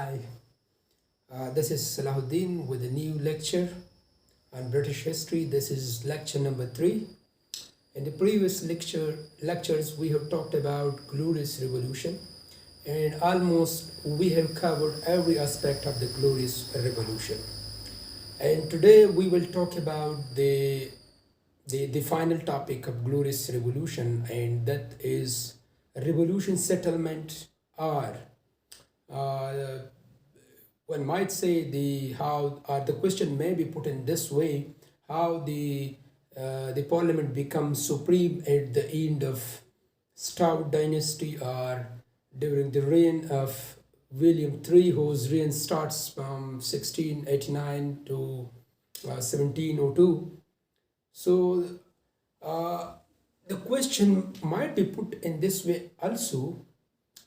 Hi, this is Salahuddin with a new lecture on British history. This is lecture number 3. In the previous lectures, we have talked about Glorious Revolution, and almost we have covered every aspect of the Glorious Revolution. And today we will talk about the final topic of Glorious Revolution, and that is revolution settlement, or uh, one might say the how or the question may be put in this way: how the parliament becomes supreme at the end of Stout dynasty, or during the reign of William III, whose reign starts from 1689 to 1702. So uh, the question might be put in this way also: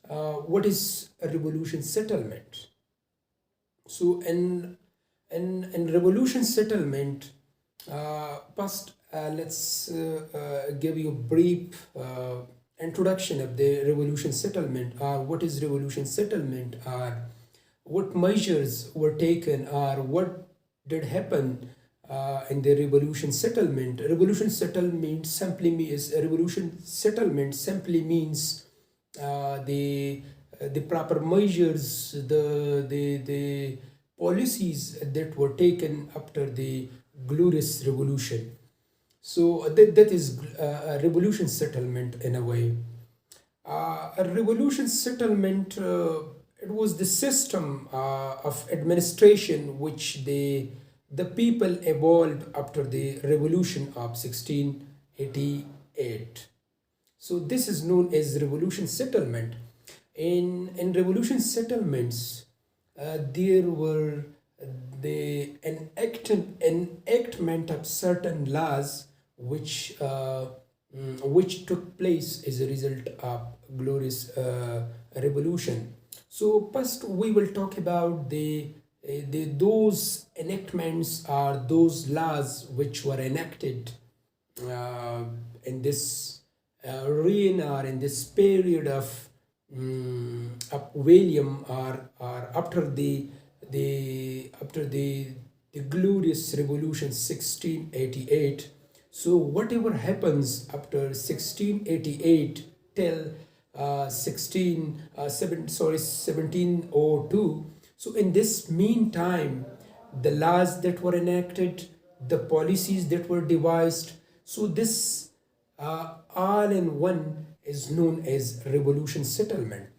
what is a revolution settlement? So in revolution settlement, first let's give you a brief introduction of the revolution settlement, or what is revolution settlement, or what measures were taken, or what did happen in the revolution settlement. Revolution settlement simply means the proper measures, the policies that were taken after the glorious revolution. So that is a revolution settlement in a way. A revolution settlement, it was the system of administration which the people evolved after the revolution of 1688. So this is known as revolution settlement. In revolution settlements, there were the enactment of certain laws which took place as a result of glorious revolution. So first we will talk about the those enactments, are those laws which were enacted in this reign, or in this period of William, or after the glorious revolution 1688. So whatever happens after 1688 till 1702, so in this meantime, the laws that were enacted, the policies that were devised, so this all in one is known as revolution settlement.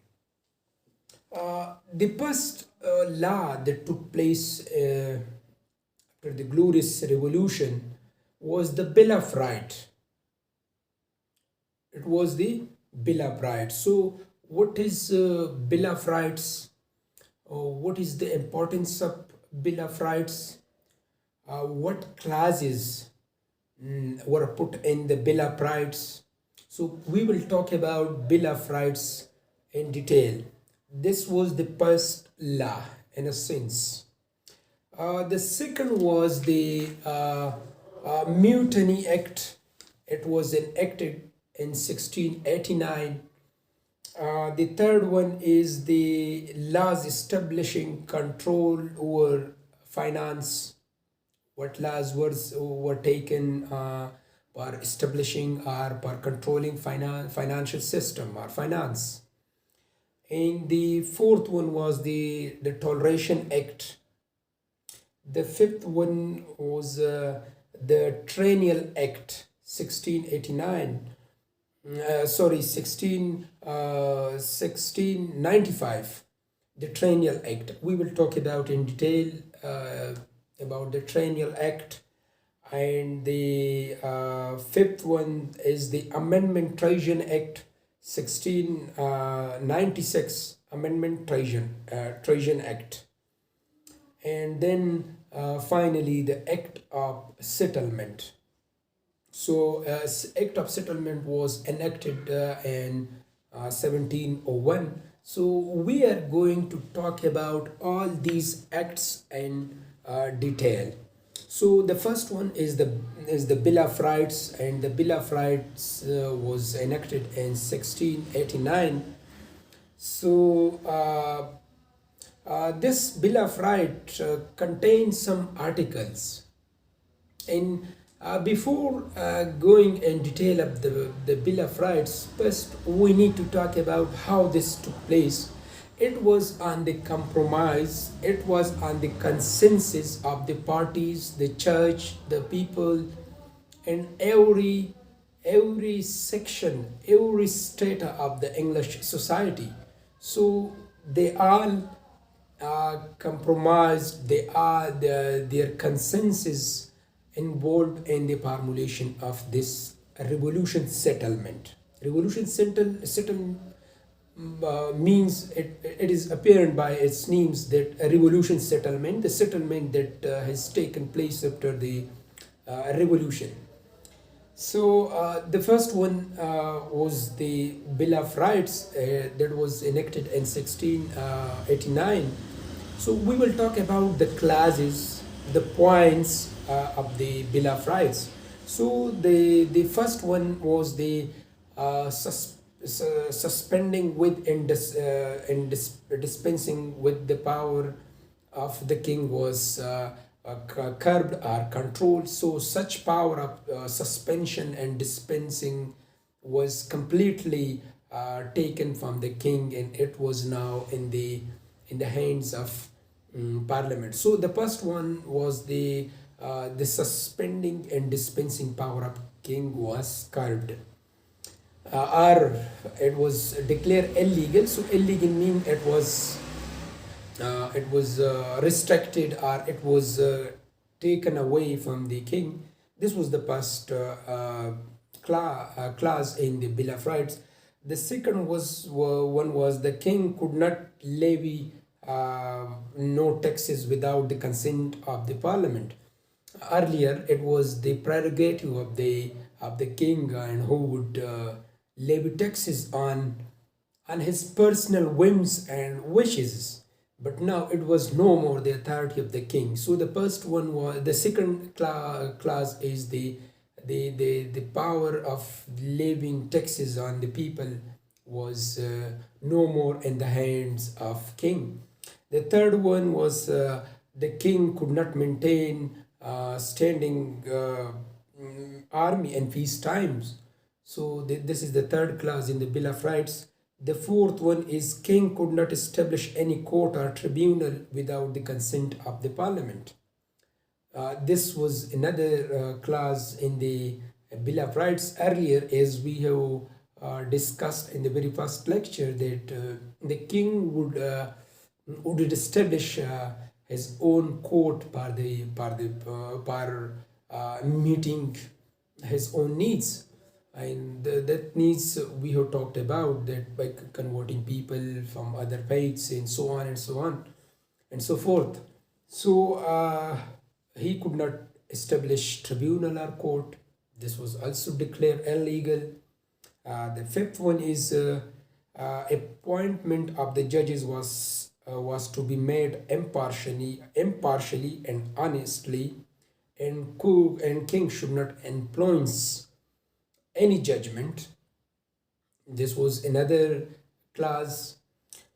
The first law that took place after the glorious revolution was the Bill of Rights. It was the Bill of Rights. So what is Bill of Rights? What is the importance of Bill of Rights? What clauses were put in the Bill of Rights? So we will talk about Bill of Rights in detail. This was the first law in a sense. The second was the Mutiny Act. It was enacted in 1689. The third one is the laws establishing control over finance. What laws were taken for establishing or for controlling financial system or finance. And the fourth one was the Toleration Act. The fifth one was the Trinial Act 1689. 1695, the Trinial Act. We will talk about in detail about the Trinial Act. And the fifth one is the Amendment Trajan Act 1696, Amendment Trajan Act. And then finally the Act of Settlement. So Act of Settlement was enacted in 1701. So we are going to talk about all these acts in detail. So the first one is the Bill of Rights, and the Bill of Rights was enacted in 1689. So This Bill of Rights contains some articles. And before going in detail of the Bill of Rights, first we need to talk about how this took place. It was on the compromise, it was on the consensus of the parties, the church, the people, and every section, every strata of the English society. So they all compromised, their consensus involved in the formulation of this revolution settlement. Revolution settlement means it is apparent by its names that a revolution settlement, the settlement that has taken place after the revolution. So the first one was the Bill of Rights that was enacted in 1689. So we will talk about the clauses, the points of the Bill of Rights. So the first one was the suspending with and dispensing with the power of the king was curbed or controlled. So such power of suspension and dispensing was completely taken from the king, and it was now in the hands of parliament. So the first one was the suspending and dispensing power of king was curbed, or it was declared illegal. So illegal means it was restricted, or it was taken away from the king. This was the first clause in the Bill of Rights. The second one was the king could not levy no taxes without the consent of the parliament. Earlier, it was the prerogative of the king, and who would levy taxes on his personal whims and wishes. But now it was no more the authority of the king. So the first one was the second clause is the power of levying taxes on the people was no more in the hands of king. The third one was the king could not maintain standing army in peace times. So this is the third clause in the Bill of Rights. The fourth one is king could not establish any court or tribunal without the consent of the parliament. This was another clause in the Bill of Rights. Earlier, as we have discussed in the very first lecture, that the king would establish his own court for meeting his own needs. And that needs we have talked about, that by converting people from other faiths and so on and so on and so forth. So he could not establish tribunal or court. This was also declared illegal. The fifth one is appointment of the judges was to be made impartially and honestly, and king should not influence any judgment. This was another clause.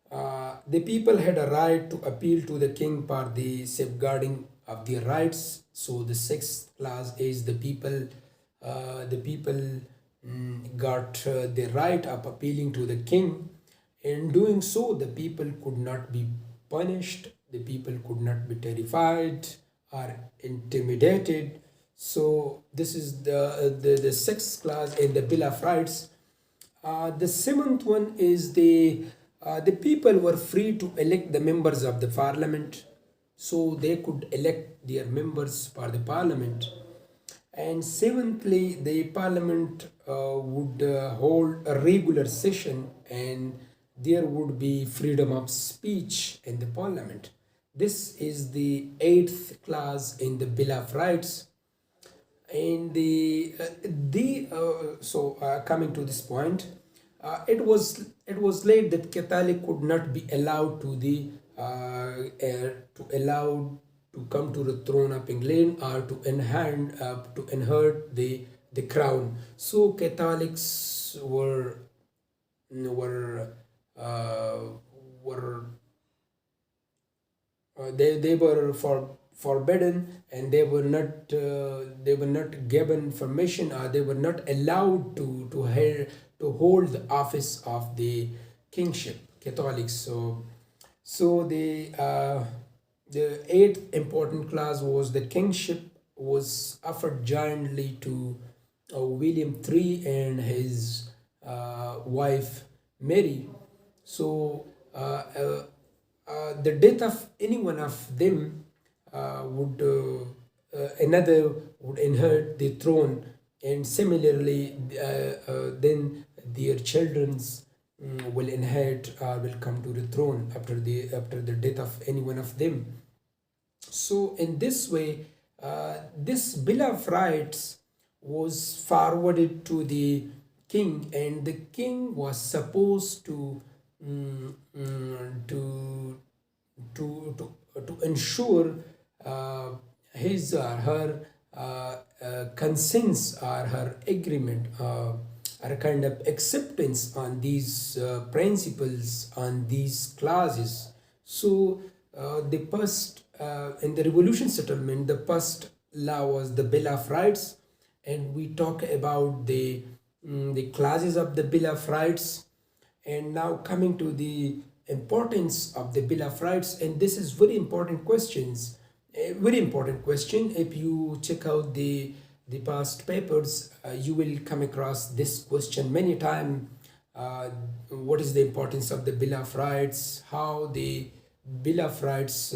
The people had a right to appeal to the king for the safeguarding of their rights. So the sixth clause is the people got the right of appealing to the king. In doing so, the people could not be punished, the people could not be terrified or intimidated. So this is the sixth clause in the Bill of Rights. The seventh one is the people were free to elect the members of the parliament, so they could elect their members for the parliament. And seventhly, the parliament would hold a regular session, and there would be freedom of speech in the parliament. This is the eighth clause in the Bill of Rights. And coming to this point, it was laid that Catholic could not be allowed to come to the throne of England, or to inherit the crown. So Catholics were they were forbidden, and they were not given permission, or they were not allowed to hold the office of the kingship, Catholics. So the eighth important clause was the kingship was offered jointly to William III and his wife Mary. So the death of any one of them would another would inherit the throne, and similarly, then their children's will inherit or will come to the throne after the death of any one of them. So in this way, this Bill of Rights was forwarded to the king, and the king was supposed to mm, mm, to ensure uh, his or her consents or her agreement or kind of acceptance on these principles, on these clauses. So the first in the revolution settlement, the first law was the Bill of Rights, and we talk about the clauses of the Bill of Rights. And now coming to the importance of the Bill of Rights, and this is very important questions, a very important question. If you check out the past papers, you will come across this question many times. What is the importance of the Bill of Rights? How the Bill of Rights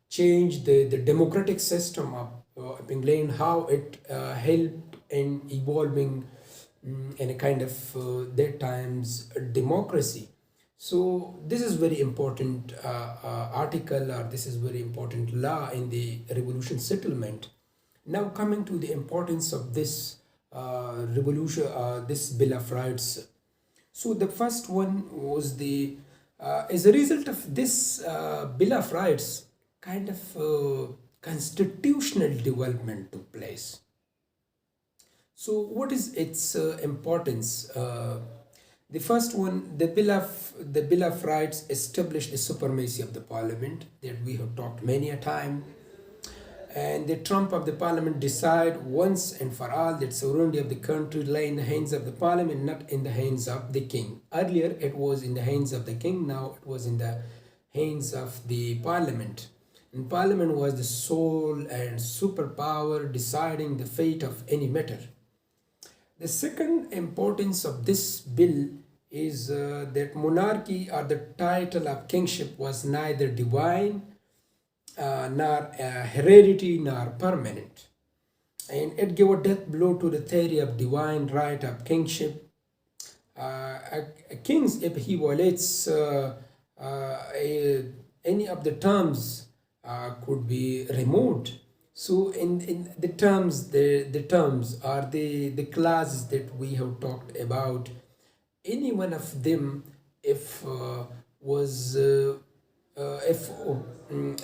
changed the democratic system of England? How it helped in evolving in a kind of that times democracy. So this is very important article, or this is very important law in the revolution settlement. Now coming to the importance of this revolution, this Bill of Rights. So the first one was the as a result of this Bill of Rights, kind of constitutional development took place. So, what is its importance? The first one, the Bill of Rights established the supremacy of the Parliament that we have talked many a time, and the trump of the Parliament decide once and for all that sovereignty of the country lay in the hands of the Parliament, not in the hands of the King. Earlier, it was in the hands of the King. Now, it was in the hands of the Parliament. And Parliament was the sole and superpower deciding the fate of any matter. The second importance of this bill is that monarchy, or the title of kingship, was neither divine nor hereditary nor permanent. And it gave a death blow to the theory of divine right of kingship. A king, if he violates any of the terms, could be removed. So in the terms, the terms are the classes that we have talked about. Any one of them, if was if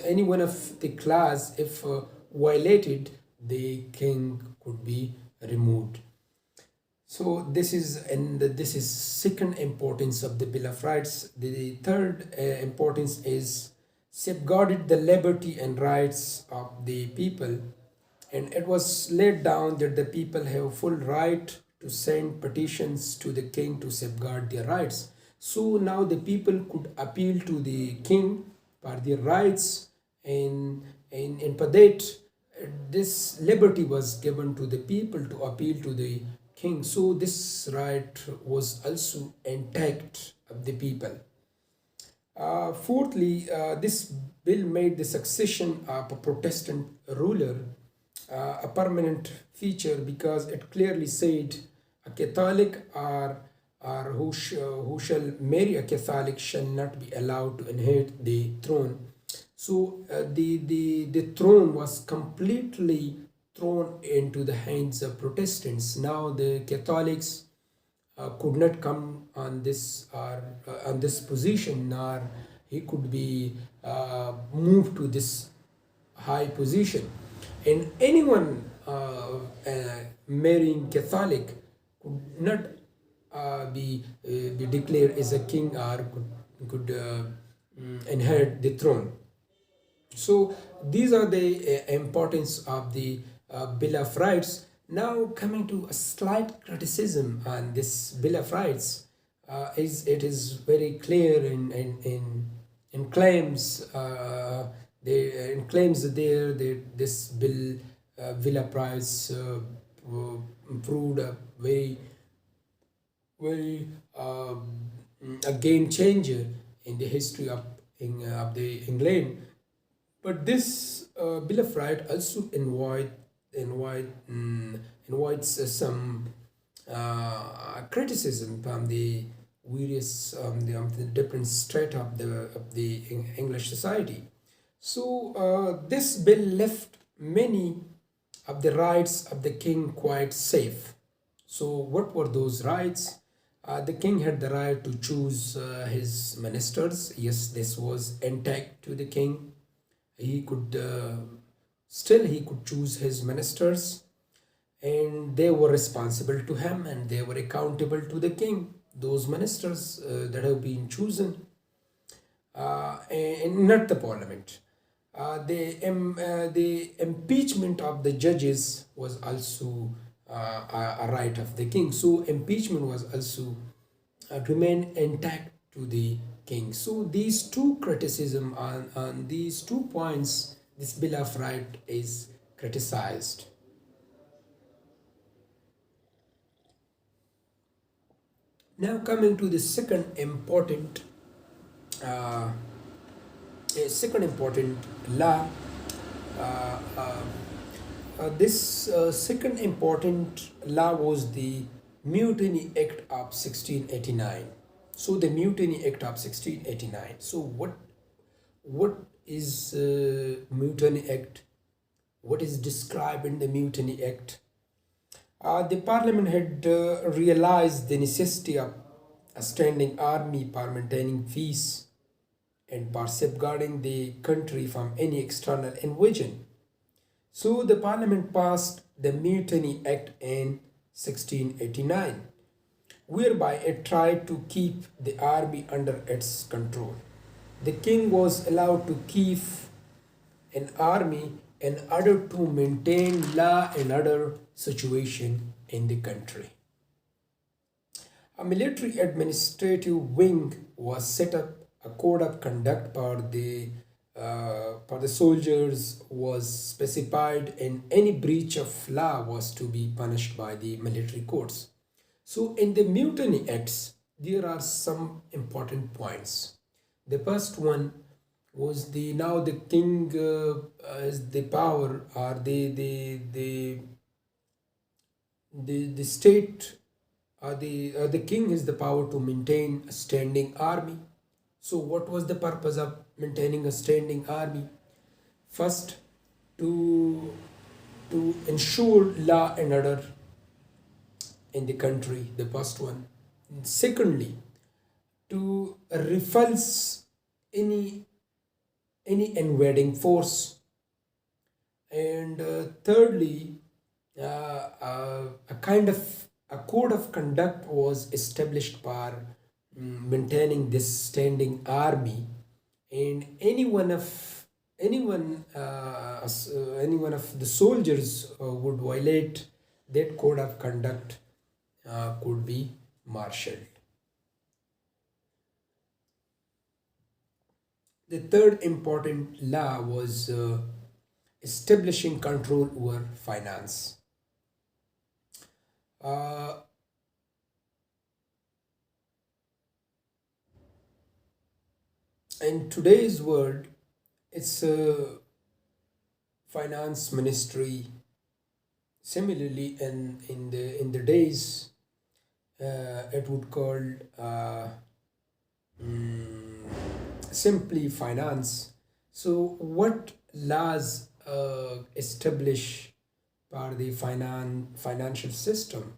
any one of the class, if violated, the king could be removed. So this is second importance of the Bill of Rights. The third importance is safeguarded the liberty and rights of the people, and it was laid down that the people have full right to send petitions to the king to safeguard their rights. So now the people could appeal to the king for their rights, and for that this liberty was given to the people to appeal to the king. So this right was also intact of the people. Fourthly, this bill made the succession of a Protestant ruler a permanent feature, because it clearly said a Catholic or who shall marry a Catholic shall not be allowed to inherit the throne. So the throne was completely thrown into the hands of Protestants. Now the Catholics could not come on this or on this position, nor he could be moved to this high position. And anyone marrying Catholic could not be declared as a king, or could inherit the throne. So these are the importance of the Bill of Rights. Now coming to a slight criticism on this Bill of Rights, is it is very clear in claims, in claims there that this Bill of Rights proved a very a game changer in the history of the England. But this Bill of Rights also invites some criticism from the various the different strata of the English society. So this bill left many of the rights of the king quite safe. So what were those rights? The king had the right to choose his ministers. Yes, this was intact to the king. He could still he could choose his ministers, and they were responsible to him and they were accountable to the king. Those ministers that have been chosen, and not the parliament. The impeachment of the judges was also a right of the king. So impeachment was also remained intact to the king. So these two criticism on these 2 points, this Bill of Right is criticized. Now coming to the uh, second important law. Uh, uh, this second important law was the Mutiny Act of 1689. So the Mutiny Act of 1689. So what is Mutiny Act? What is described in the Mutiny Act? The Parliament had realized the necessity of a standing army for maintaining peace and for safeguarding the country from any external invasion. So the Parliament passed the Mutiny Act in 1689, whereby it tried to keep the army under its control. The king was allowed to keep an army in order to maintain law and order situation in the country. A military administrative wing was set up. A code of conduct for the soldiers was specified, and any breach of law was to be punished by the military courts. So in the Mutiny Acts, there are some important points. The first one was the now the king has the power, or the state, the king has the power to maintain a standing army. So what was the purpose of maintaining a standing army? First, to ensure law and order in the country, the first one. Secondly, to repulse any invading force. And thirdly, a kind of a code of conduct was established for maintaining this standing army, and any one of the soldiers would violate that code of conduct could be marshaled. The third important law was establishing control over finance. Uh, in today's world, it's a finance ministry. Similarly, in the days, it would called mm, simply finance. So, what laws establish for the financial system?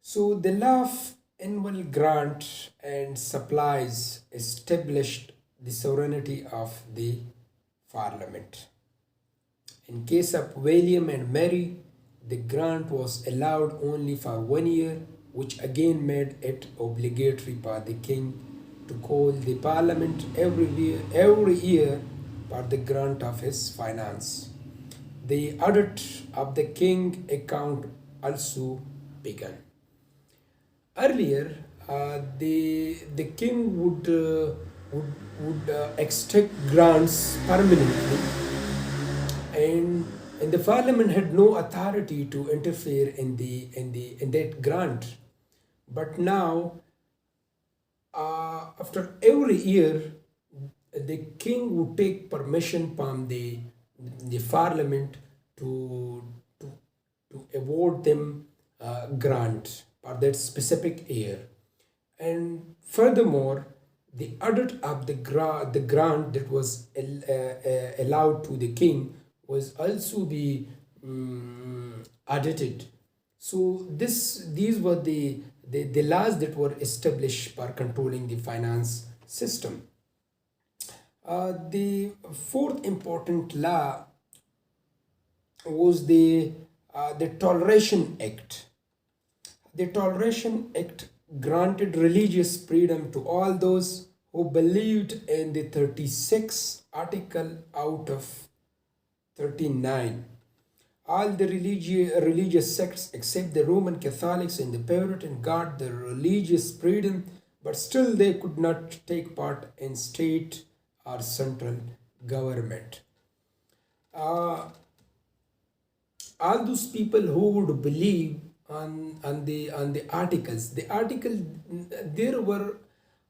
So, the law of annual grant and supplies established the sovereignty of the parliament. In case of William and Mary, the grant was allowed only for 1 year, which again made it obligatory for the king to call the parliament every year for the grant of his finance. The audit of the king account also began. Earlier, the king would extract grants permanently, and the parliament had no authority to interfere in that grant. But now, after every year, the king would take permission from the parliament to to to award them grant for that specific year. And furthermore, the audit of the grant that was allowed to the king was also be audited. So these were the laws that were established for controlling the finance system. The fourth important law was the Toleration Act. The Toleration Act granted religious freedom to all those who believed in the 36 article out of 39. All the religious sects except the Roman Catholics and the Puritan got the religious freedom, but still they could not take part in state or central government. Uh, all those people who would believe on the articles, there were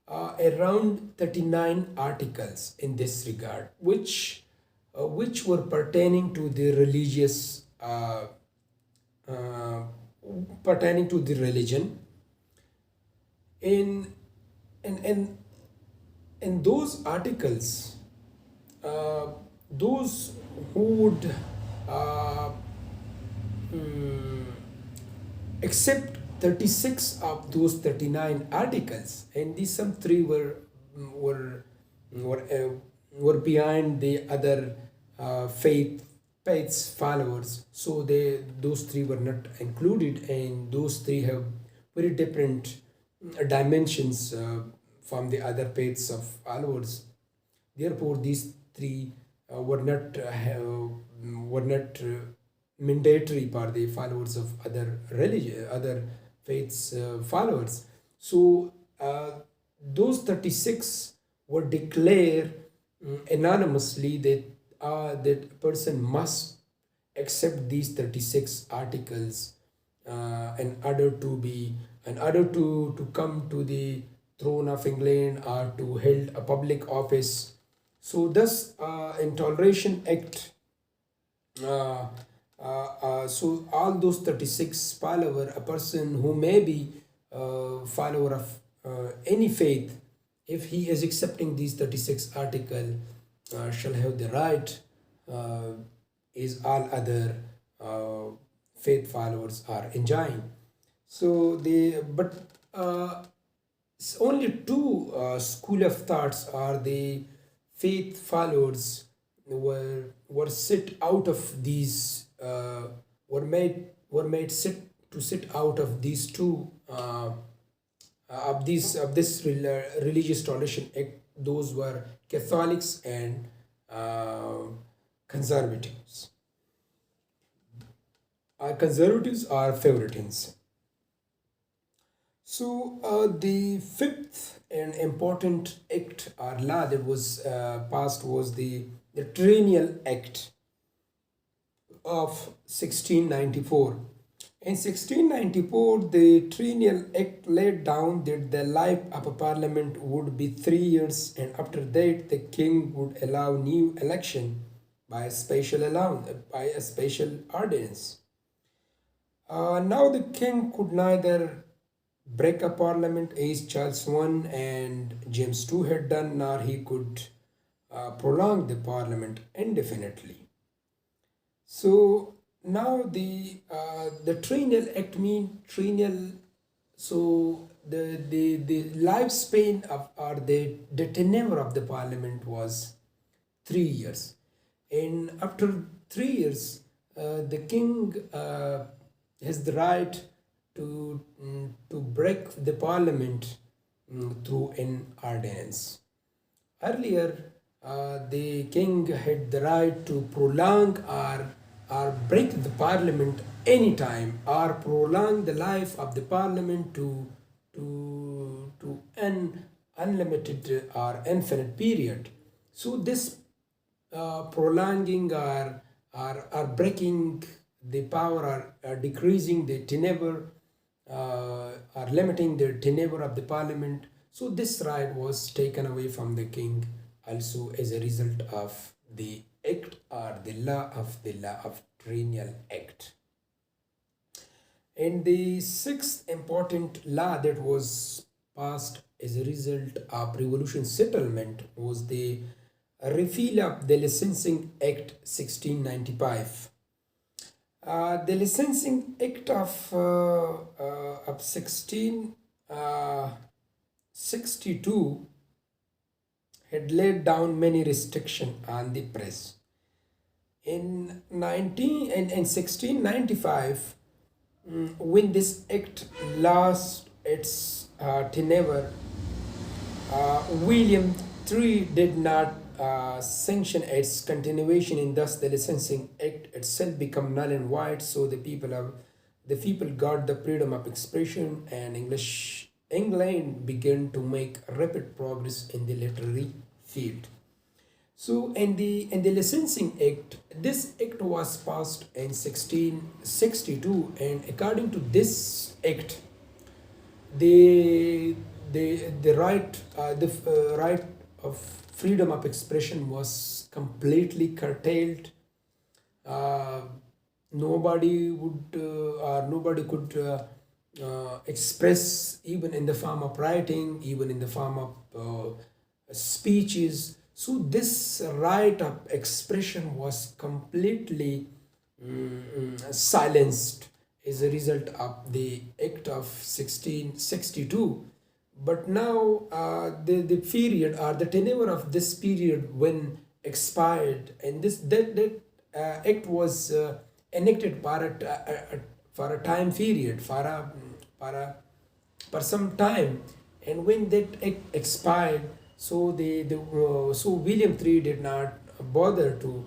around 39 articles in this regard, which were pertaining to the religious uh, pertaining to the religion. In in in in those articles, uh, those who would uh, mm, accept 36 of those 39 articles, and these some three were were uh, were behind the other faiths followers, so those three were not included, and those three have very different dimensions from the other faiths of followers. Therefore, these three were not mandatory for the followers of other religion, other faiths followers. So those 36 were declared anonymously that that person must accept these 36 articles in order to come to the throne of England or to hold a public office. So thus, in Toleration Act, uh, so all those 36 follower, a person who may be follower of any faith, if he is accepting these 36 article, shall have the right uh, is all other uh, faith followers are enjoying. So the but only two school of thoughts are the faith followers were sit out of these were made sit out of these two of this religious toleration act. Those were Catholics and uh, conservatives. Conservatives are favoritins. So the fifth and important act or law that was passed was the Trinial Act of 1694. In 1694, the Trinial Act laid down that the life of a parliament would be 3 years, and after that, the king would allow new election by a special ordinance. Now the king could neither break a parliament as Charles I and James II had done, nor he could prolong the parliament indefinitely. So now the Trinial Act mean Trinial. So the lifespan of or the tenure of the parliament was 3 years, and after 3 years, the king has the right to break the parliament through an ordinance. Earlier, the king had the right to prolong or break the parliament anytime, or prolong the life of the parliament to an unlimited or infinite period. So this prolonging or breaking the power, or decreasing the tenure, or limiting the tenure of the parliament. So this right was taken away from the king also as a result of the act, or the law of Trinial Act. And the sixth important law that was passed as a result of revolution settlement was the repeal of the Licensing Act 1695. The Licensing Act of 1662 had laid down many restrictions on the press. In 1695, when this act lost its tenure, William III did not sanction its continuation, and thus the Licensing Act itself became null and void. So the people got the freedom of expression, and England began to make rapid progress in the literary field. So in the Licensing Act, this act was passed in 1662, and according to this act, the right of freedom of expression was completely curtailed. Uh, nobody could express, even in the form of writing, even in the form of speeches. So this right of expression was completely silenced as a result of the Act of 1662. But now the period, or the tenure of this period when expired, and that act was enacted for a time period, for a for some time. And when that act expired, so so William III did not bother to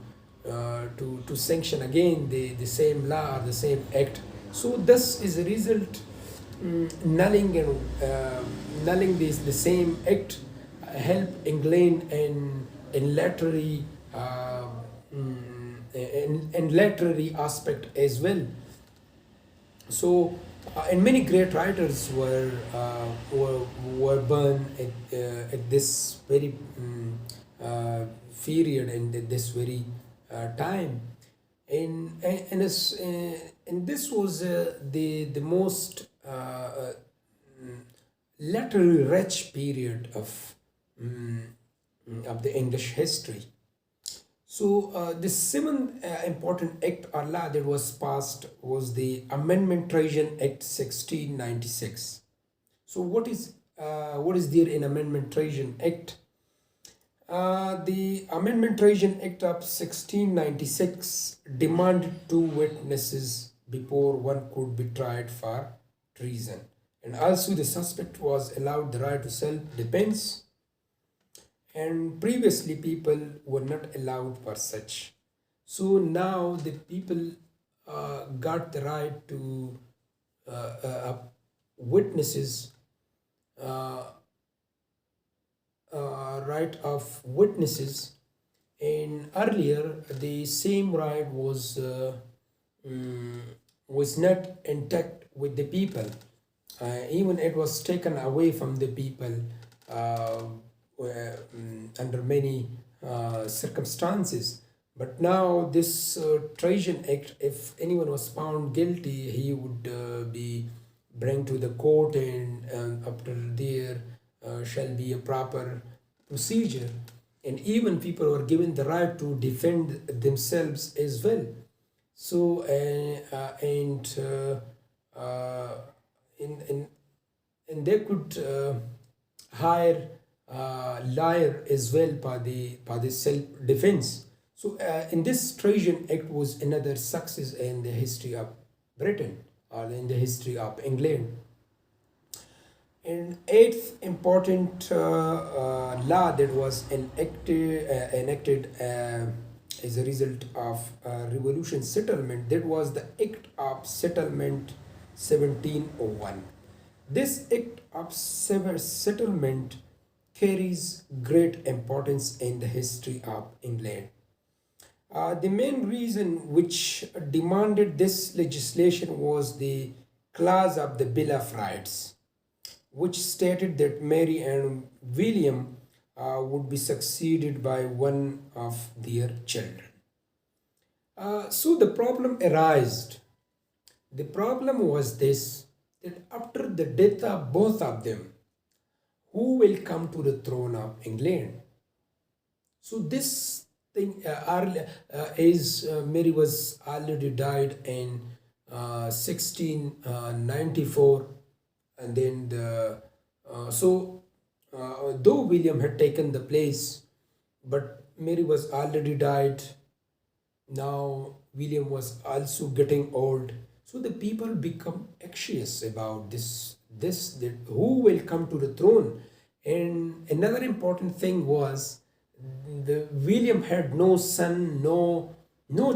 sanction again the same law or the same act. So this is a result, nulling this the same act help England in literary in literary aspect as well. So and many great writers were born at this very period, and at this very time. And this was the most literary rich period of the English history. So the seventh important act or law that was passed was the Amendment Trajan Act 1696. So what is there in Amendment Trajan Act? The Amendment Trajan Act of 1696 demanded two witnesses before one could be tried for treason, and also the suspect was allowed the right to self-defense, and previously people were not allowed for such. So now the people got the right to witnesses, uh, right of witnesses. And earlier the same right was not intact with the people. Even it was taken away from the people uh, under many circumstances. But now this Trajan Act, if anyone was found guilty, he would be bring to the court, and after there shall be a proper procedure. And even people were given the right to defend themselves as well. So uh, in and they could hire lawyer as well for the self defense. So in this Trajan Act was another success in the history of Britain, or in the history of England. And eighth important law that was enacted as a result of revolution settlement, that was the Act of Settlement 1701. This Act of Settlement carries great importance in the history of England. The main reason which demanded this legislation was the clause of the Bill of Rights, which stated that Mary and William would be succeeded by one of their children. So the problem arose. The problem was this, that after the death of both of them, who will come to the throne of England? So this thing is Mary was already died in 1694, and then though William had taken the place, but Mary was already died. Now William was also getting old, so the people become anxious about this that who will come to the throne. And another important thing was the William had no son, no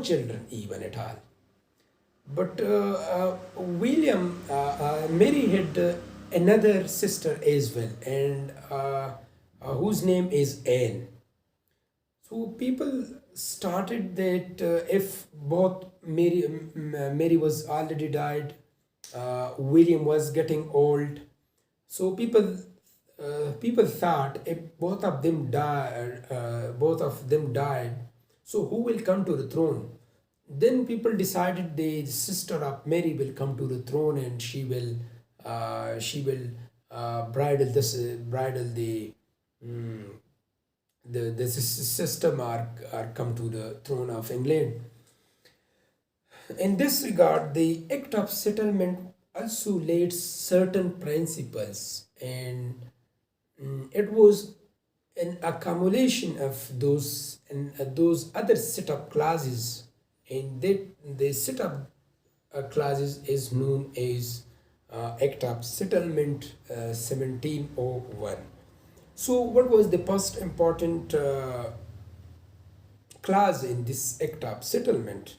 children even at all. But Mary had another sister as well, and whose name is Anne. So people started that if both Mary was already died, William was getting old. So people thought if both of them died, so who will come to the throne? Then people decided the sister of Mary will come to the throne, and she will bridle mm, the system or come to the throne of England. In this regard, the Act of Settlement also laid certain principles, and it was an accumulation of those other set of clauses, and the set of clauses is known as Act of Settlement 1701. So, what was the first important clause in this Act of Settlement?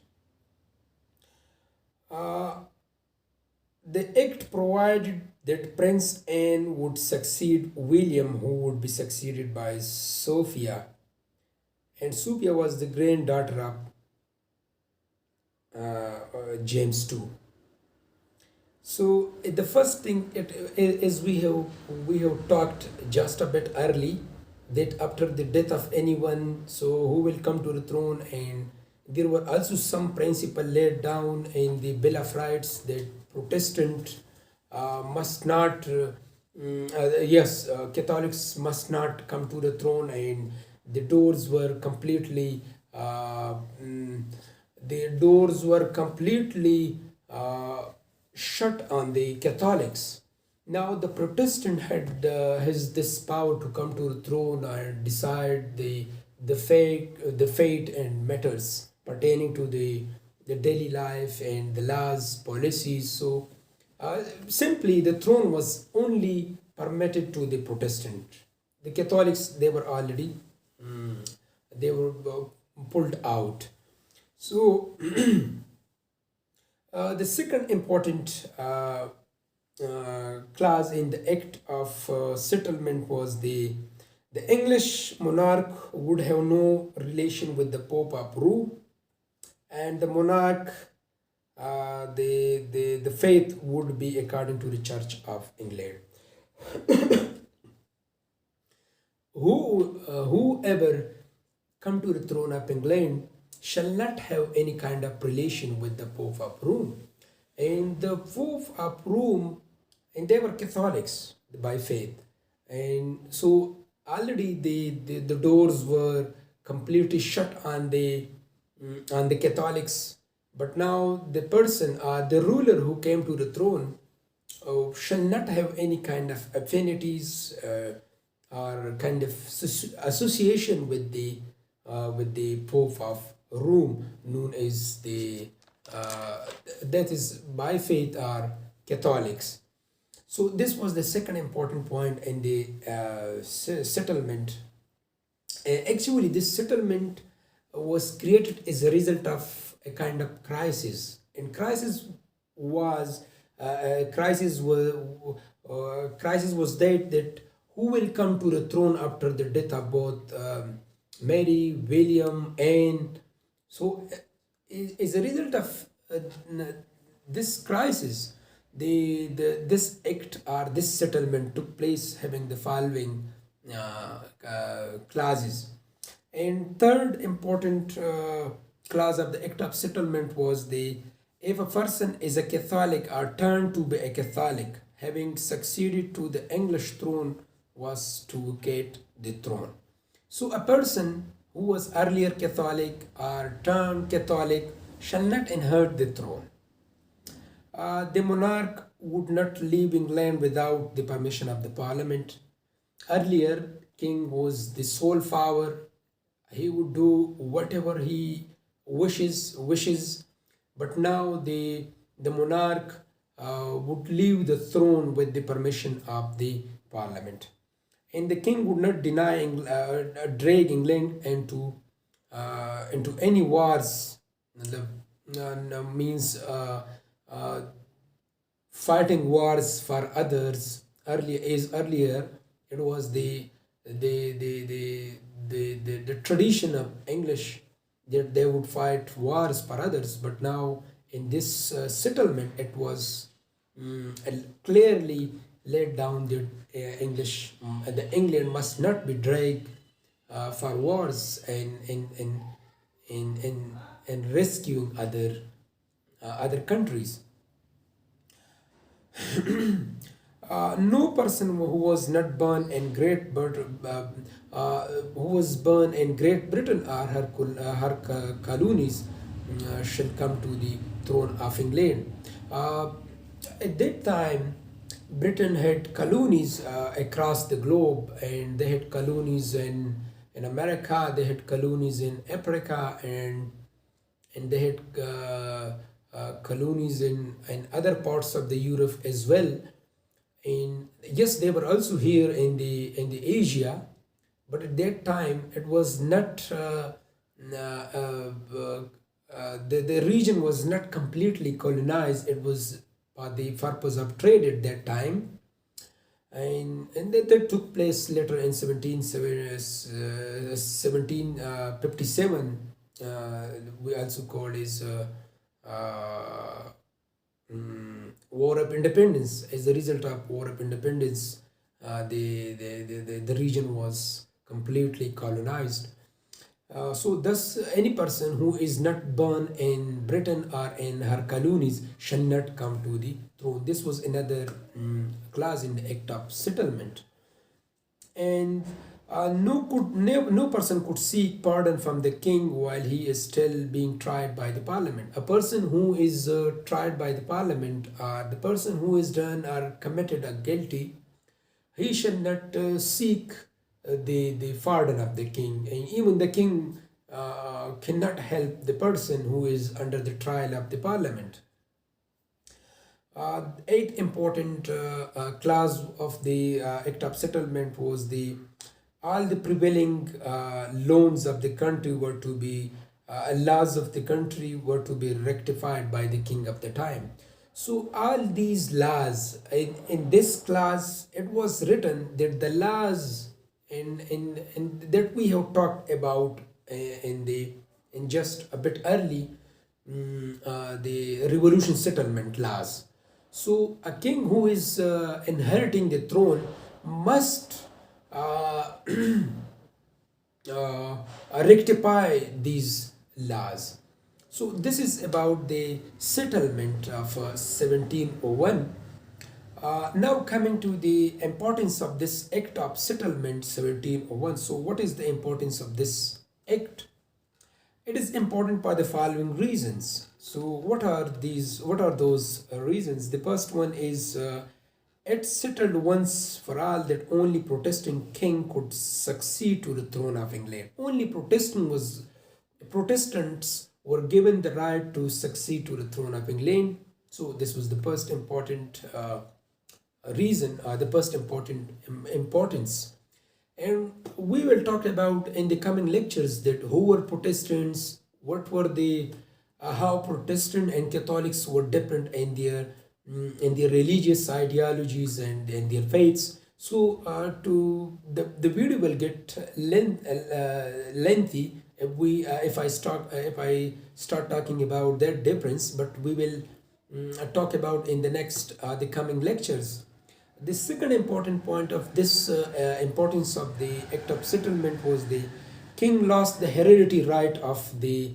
Uh, the Act provided that Prince Anne would succeed William, who would be succeeded by Sophia, and Sophia was the granddaughter of James II. So the first thing is we have talked just a bit early that after the death of anyone, so who will come to the throne, and there were also some principle laid down in the Bill of Rights that Protestant must not, Catholics must not come to the throne, and the doors were completely, shut on the Catholics. Now the Protestant had has this power to come to the throne and decide the fate and matters pertaining to the daily life and the laws, policies. So simply the throne was only permitted to the Protestant. The Catholics, they were already they were pulled out. So the second important clause in the Act of Settlement was the English monarch would have no relation with the Pope of Rome, and the monarch, the faith would be according to the Church of England. Whoever come to the throne of England shall not have any kind of relation with the Pope of Rome. And the Pope of Rome, and they were Catholics by faith. And so already the doors were completely shut on the Catholics. But now the person, the ruler who came to the throne, shall not have any kind of affinities or kind of association with the Pope of Rome, known as that is by faith are Catholics. So this was the second important point in the settlement. Actually, this settlement was created as a result of a kind of crisis, and crisis was that who will come to the throne after the death of both Mary, William, Anne. So, as a result of this crisis, this act or this settlement took place, having the following clauses. And third important clause of the Act of Settlement was the if a person is a Catholic or turned to be a Catholic, having succeeded to the English throne, was to vacate the throne. So a person who was earlier Catholic or turned Catholic shall not inherit the throne. The monarch would not leave England without the permission of the parliament. Earlier, king was the sole power. He would do whatever he wishes, but now the monarch would leave the throne with the permission of the parliament, and the king would not drag England into any wars. Means fighting wars for others. Earlier it was the tradition of English that they would fight wars for others, but now in this settlement it was clearly laid down that the England must not be dragged for wars and rescuing other countries. No person who was not born in Great Britain or her colonies shall come to the throne of England. At that time, Britain had colonies across the globe, and they had colonies in America, they had colonies in Africa, and they had colonies in other parts of the Europe as well. And yes, they were also here in the Asia, but at that time it was not the region was not completely colonized. It was for the purpose of trade at that time, and that took place later in 1757. We also called is War of Independence. As a result of War of Independence, the region was completely colonized. So thus, any person who is not born in Britain or in her colonies shall not come to the throne. This was another clause in the Act of Settlement. And no person could seek pardon from the king while he is still being tried by the parliament. A person who is tried by the parliament, or the person who is done or committed a guilty, he shall not seek the pardon of the king. And even the king cannot help the person who is under the trial of the parliament. Eighth important clause of the Act of Settlement was all the prevailing loans of the country were to be laws of the country were to be rectified by the king of the time. So all these laws in this clause, it was written that the laws in that we have talked about in just a bit early, the revolution settlement laws. So a king who is inheriting the throne must rectify these laws. So this is about the settlement of 1701. Now coming to the importance of this Act of Settlement 1701. So what is the importance of this act? It is important for the following reasons. So what are those reasons? The first one is it settled once for all that only Protestant king could succeed to the throne of England. Only Protestants were given the right to succeed to the throne of England. So this was the first important reason, the first importance. And we will talk about in the coming lectures that who were Protestants, what were the how Protestant and Catholics were different in their religious ideologies and their faiths. So to the video will get lengthy if I start talking about that difference, but we will talk about in the next the coming lectures. The second important point of this importance of the Act of Settlement was the king lost the hereditary right of the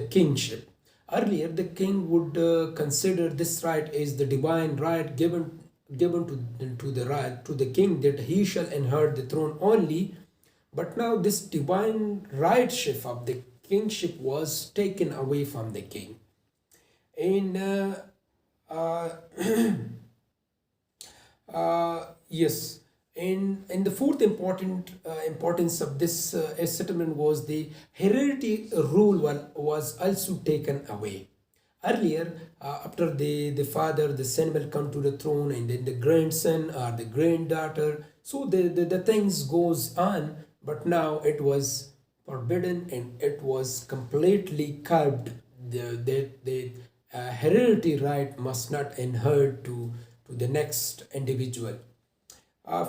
kingship. Earlier, the king would consider this right as the divine right given to the king, that he shall inherit the throne only. But now this divine rightship of the kingship was taken away from the king. In uh, yes, and the fourth importance of this settlement was the hereditary rule was also taken away. Earlier, after the father, the son will come to the throne, and then the grandson or the granddaughter. So the things goes on, but now it was forbidden and it was completely curbed. The hereditary right must not inherit to the next individual.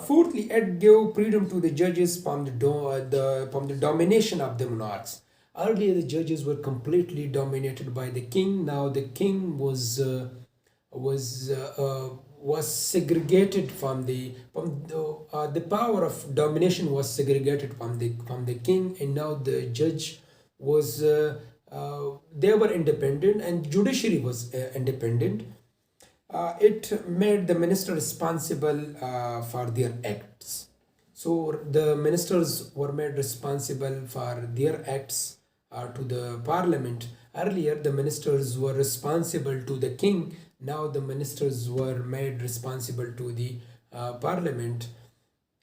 Fourthly, it gave freedom to the judges from the domination of the monarchs. Earlier, the judges were completely dominated by the king. Now, the king was segregated the power of domination was segregated from the king, and now the judge was they were independent, and judiciary was independent. It made the minister responsible for their acts. So the ministers were made responsible for their acts to the parliament. Earlier, the ministers were responsible to the king. Now the ministers were made responsible to the parliament.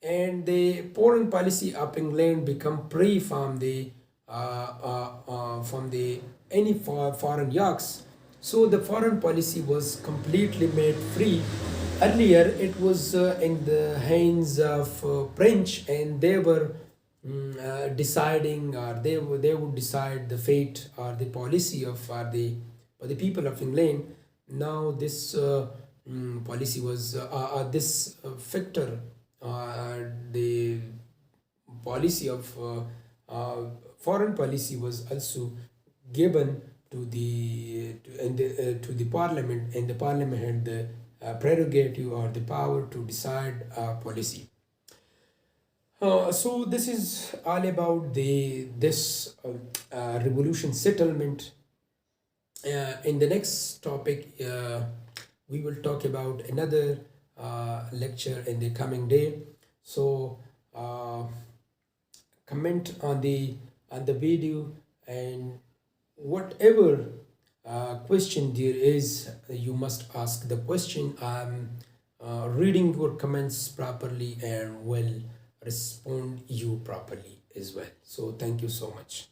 And the foreign policy of England become free from the any foreign yokes. So the foreign policy was completely made free. Earlier, it was in the hands of French, and they were deciding, or they would decide the fate or the policy of the people of England. Now this policy was this factor, the policy of foreign policy was also given to the parliament, and the parliament had the prerogative or the power to decide policy. So this is all about this revolution settlement. In the next topic, we will talk about another lecture in the coming day. So comment on the video, and whatever question there is, you must ask the question. I'm reading your comments properly and will respond you properly as well. So thank you so much.